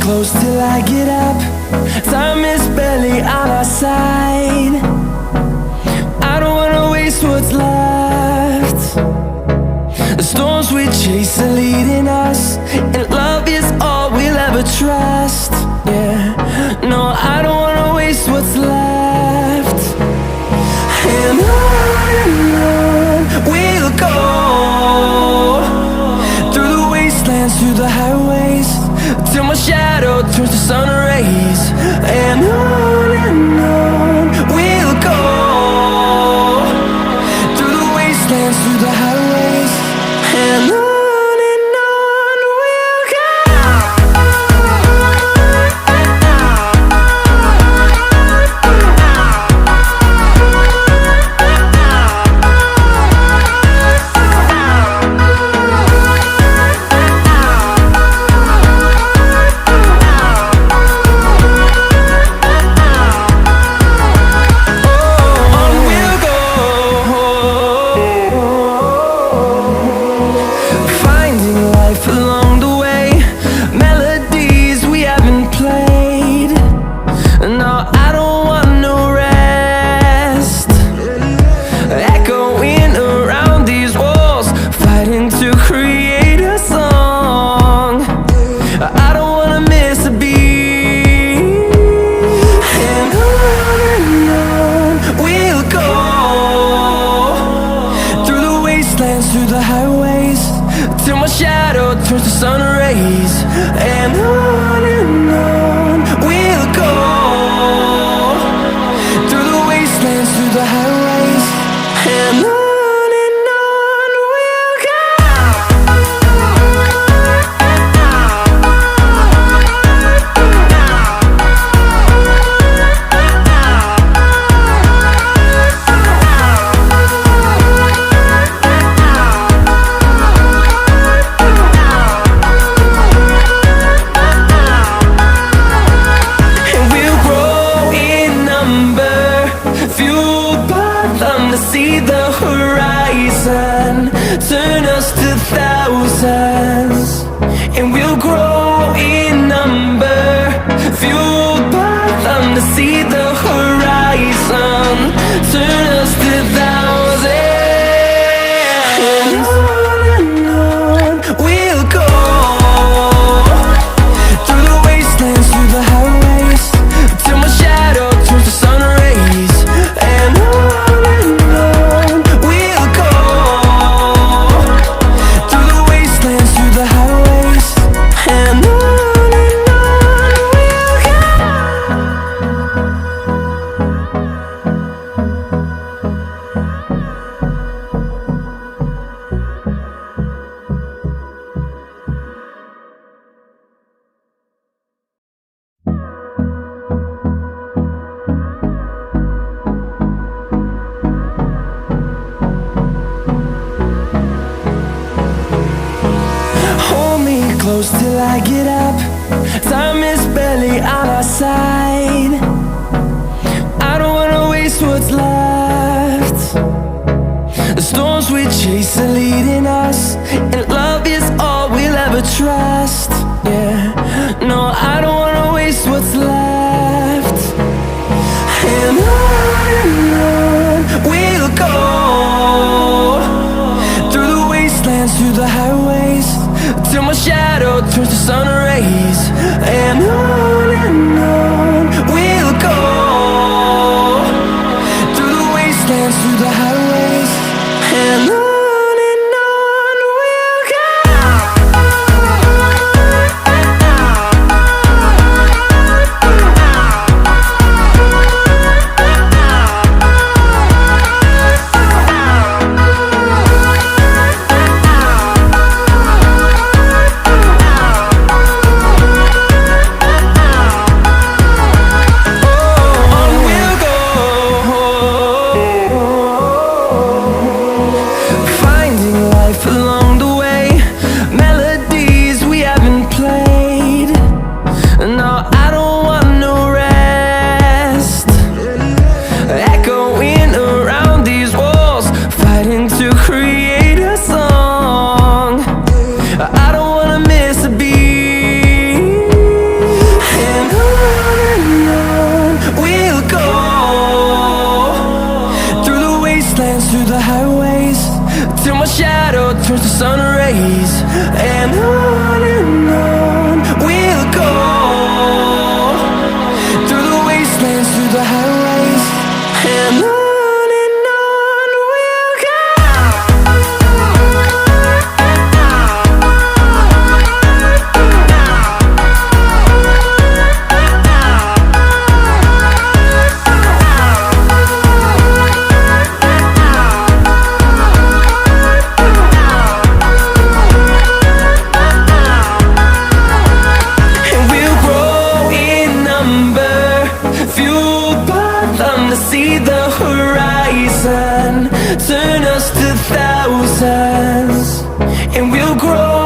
close till I get up. Time is barely on our side. I don't wanna waste what's left. The storms we chase are leading us, and love is all we'll ever trust. Yeah, no, I don't wanna waste what's left. And on we'll go, through the wastelands, through the highways, till my shadow turns to sun rays. And on we'll go, through the wastelands, through the highways, and on we'll go. Through the highways, till my shadow turns to sun rays. And on we'll go, through the wastelands, through the highways, and on we'll go. See the horizon turn us to thousands, and we'll grow in number, fueled by them. To see the horizon turn us to thousands, and on we'll go, through the wastelands, through the highways, till my shadow turns to sun rays. And close till I get up. Time is barely on our side. I don't wanna waste what's left. The storms we chase are leading us, and love is all we'll ever trust. Yeah, no, I don't wanna waste what's left. And on we'll go, through the wastelands, through the highways, till my shadow turns to sun rays. And on we'll go, through the wastelands, through the highways, and on. Oh, and on we'll go, through the wastelands, through the highways, and on we'll go. See the horizon, turn us to thousands, and we'll grow